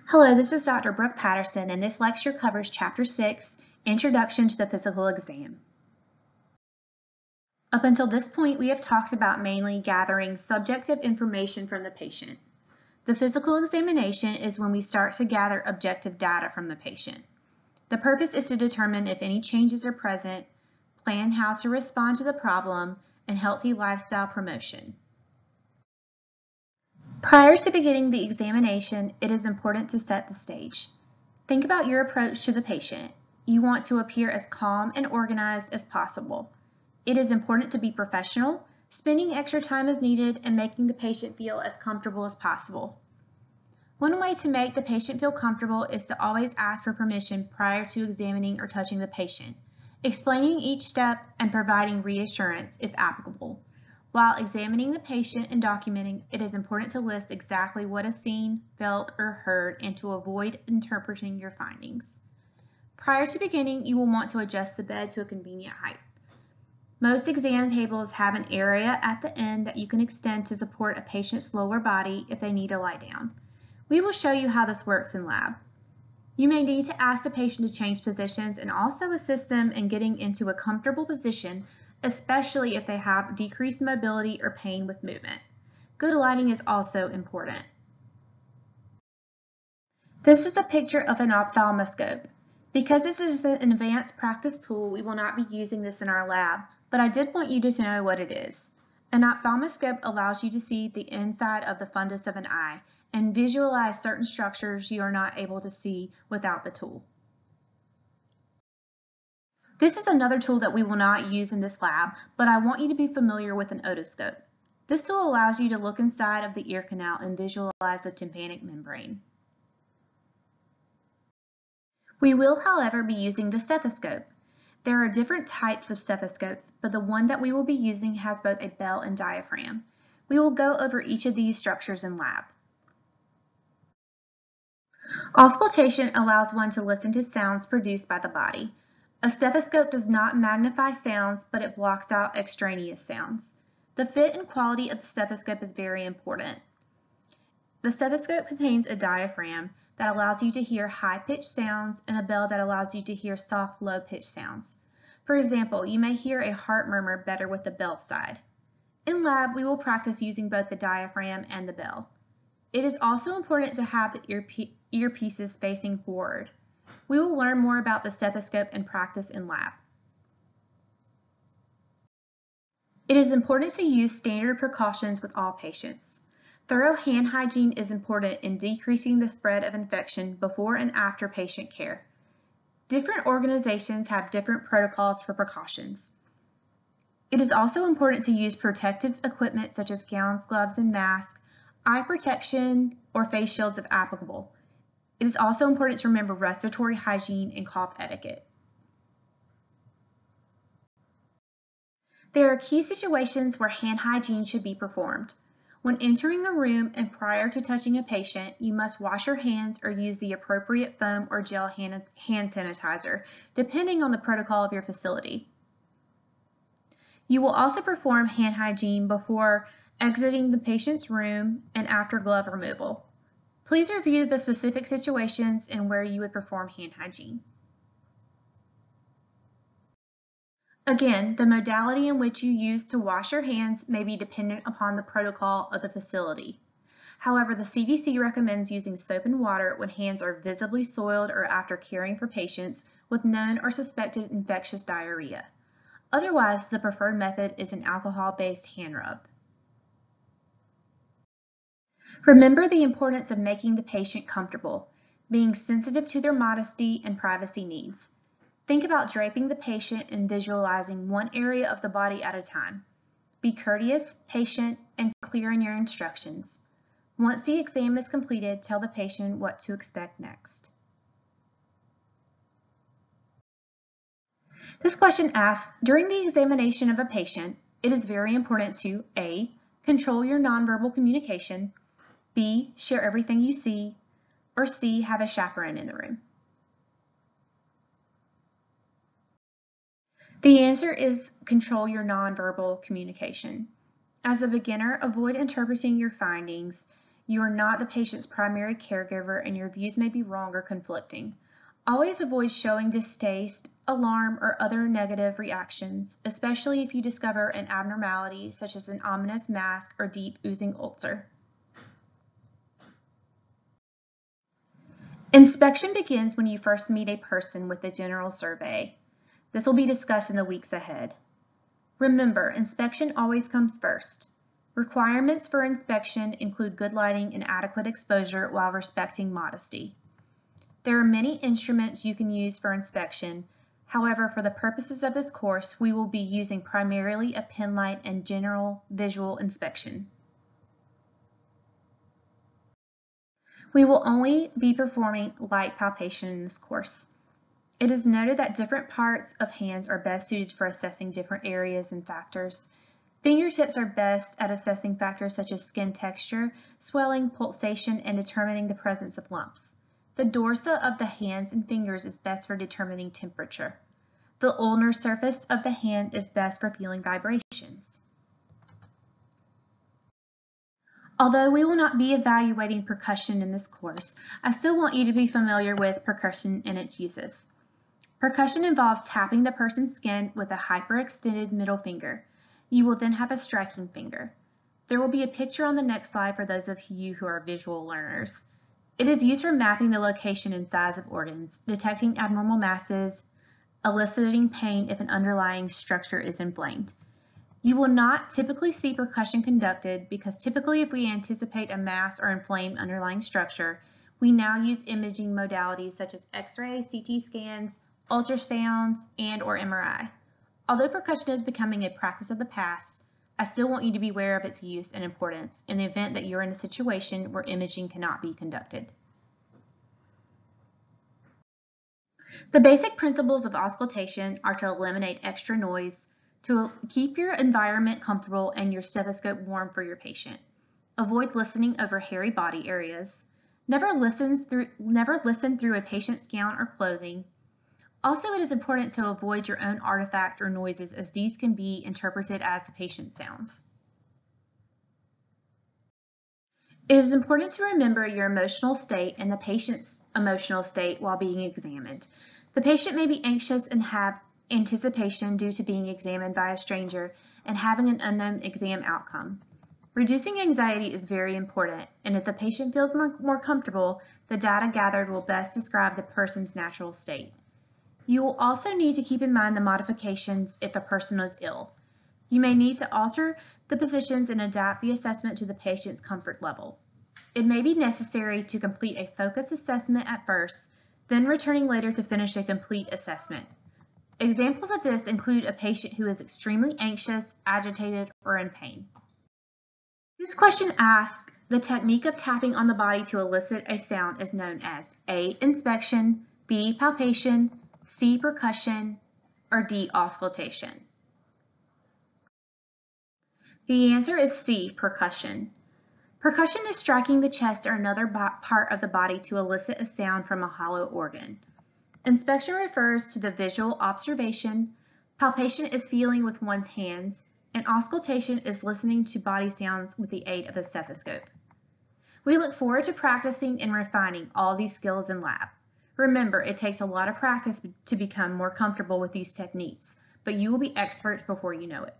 Hello, this is Dr. Brooke Patterson, and this lecture covers Chapter 6, Introduction to the Physical Exam. Up until this point, we have talked about mainly gathering subjective information from the patient. The physical examination is when we start to gather objective data from the patient. The purpose is to determine if any changes are present, plan how to respond to the problem, and healthy lifestyle promotion. Prior to beginning the examination, it is important to set the stage. Think about your approach to the patient. You want to appear as calm and organized as possible. It is important to be professional, spending extra time as needed, and making the patient feel as comfortable as possible. One way to make the patient feel comfortable is to always ask for permission prior to examining or touching the patient, explaining each step and providing reassurance if applicable. While examining the patient and documenting, it is important to list exactly what is seen, felt, or heard and to avoid interpreting your findings. Prior to beginning, you will want to adjust the bed to a convenient height. Most exam tables have an area at the end that you can extend to support a patient's lower body if they need to lie down. We will show you how this works in lab. You may need to ask the patient to change positions and also assist them in getting into a comfortable position, especially if they have decreased mobility or pain with movement. Good lighting is also important. This is a picture of an ophthalmoscope. Because this is an advanced practice tool, we will not be using this in our lab, but I did want you to know what it is. An ophthalmoscope allows you to see the inside of the fundus of an eye and visualize certain structures you are not able to see without the tool. This is another tool that we will not use in this lab, but I want you to be familiar with an otoscope. This tool allows you to look inside of the ear canal and visualize the tympanic membrane. We will, however, be using the stethoscope. There are different types of stethoscopes, but the one that we will be using has both a bell and diaphragm. We will go over each of these structures in lab. Auscultation allows one to listen to sounds produced by the body. A stethoscope does not magnify sounds, but it blocks out extraneous sounds. The fit and quality of the stethoscope is very important. The stethoscope contains a diaphragm that allows you to hear high-pitched sounds and a bell that allows you to hear soft, low-pitched sounds. For example, you may hear a heart murmur better with the bell side. In lab, we will practice using both the diaphragm and the bell. It is also important to have the earpieces facing forward. We will learn more about the stethoscope and practice in lab. It is important to use standard precautions with all patients. Thorough hand hygiene is important in decreasing the spread of infection before and after patient care. Different organizations have different protocols for precautions. It is also important to use protective equipment such as gowns, gloves, and masks, eye protection, or face shields if applicable. It is also important to remember respiratory hygiene and cough etiquette. There are key situations where hand hygiene should be performed. When entering a room and prior to touching a patient, you must wash your hands or use the appropriate foam or gel hand sanitizer, depending on the protocol of your facility. You will also perform hand hygiene before exiting the patient's room and after glove removal. Please review the specific situations and where you would perform hand hygiene. Again, the modality in which you use to wash your hands may be dependent upon the protocol of the facility. However, the CDC recommends using soap and water when hands are visibly soiled or after caring for patients with known or suspected infectious diarrhea. Otherwise, the preferred method is an alcohol-based hand rub. Remember the importance of making the patient comfortable, being sensitive to their modesty and privacy needs. Think about draping the patient and visualizing one area of the body at a time. Be courteous, patient, and clear in your instructions. Once the exam is completed, tell the patient what to expect next. This question asks, during the examination of a patient, it is very important to A. Control your nonverbal communication, B. Share everything you see, or C. Have a chaperone in the room. The answer is control your nonverbal communication. As a beginner, avoid interpreting your findings. You are not the patient's primary caregiver, and your views may be wrong or conflicting. Always avoid showing distaste, alarm, or other negative reactions, especially if you discover an abnormality such as an ominous mask or deep oozing ulcer. Inspection begins when you first meet a person with a general survey. This will be discussed in the weeks ahead. Remember, inspection always comes first. Requirements for inspection include good lighting and adequate exposure while respecting modesty. There are many instruments you can use for inspection. However, for the purposes of this course, we will be using primarily a pen light and general visual inspection. We will only be performing light palpation in this course. It is noted that different parts of hands are best suited for assessing different areas and factors. Fingertips are best at assessing factors such as skin texture, swelling, pulsation, and determining the presence of lumps. The dorsa of the hands and fingers is best for determining temperature. The ulnar surface of the hand is best for feeling vibrations. Although we will not be evaluating percussion in this course, I still want you to be familiar with percussion and its uses. Percussion involves tapping the person's skin with a hyperextended middle finger. You will then have a striking finger. There will be a picture on the next slide for those of you who are visual learners. It is used for mapping the location and size of organs, detecting abnormal masses, eliciting pain if an underlying structure is inflamed. You will not typically see percussion conducted because typically if we anticipate a mass or inflamed underlying structure, we now use imaging modalities such as X-ray, CT scans, ultrasounds, and/or MRI. Although percussion is becoming a practice of the past, I still want you to be aware of its use and importance in the event that you're in a situation where imaging cannot be conducted. The basic principles of auscultation are to eliminate extra noise, to keep your environment comfortable and your stethoscope warm for your patient. Avoid listening over hairy body areas. Never listen through a patient's gown or clothing. Also, it is important to avoid your own artifact or noises, as these can be interpreted as the patient sounds. It is important to remember your emotional state and the patient's emotional state while being examined. The patient may be anxious and have anticipation due to being examined by a stranger and having an unknown exam outcome. Reducing anxiety is very important, and if the patient feels more comfortable, the data gathered will best describe the person's natural state. You will also need to keep in mind the modifications if a person is ill. You may need to alter the positions and adapt the assessment to the patient's comfort level. It may be necessary to complete a focus assessment at first, then returning later to finish a complete assessment. Examples of this include a patient who is extremely anxious, agitated, or in pain. This question asks, the technique of tapping on the body to elicit a sound is known as A, inspection, B, palpation, C, percussion, or D, auscultation. The answer is C, percussion. Percussion is striking the chest or another part of the body to elicit a sound from a hollow organ. Inspection refers to the visual observation, palpation is feeling with one's hands, and auscultation is listening to body sounds with the aid of the stethoscope. We look forward to practicing and refining all these skills in lab. Remember, it takes a lot of practice to become more comfortable with these techniques, but you will be experts before you know it.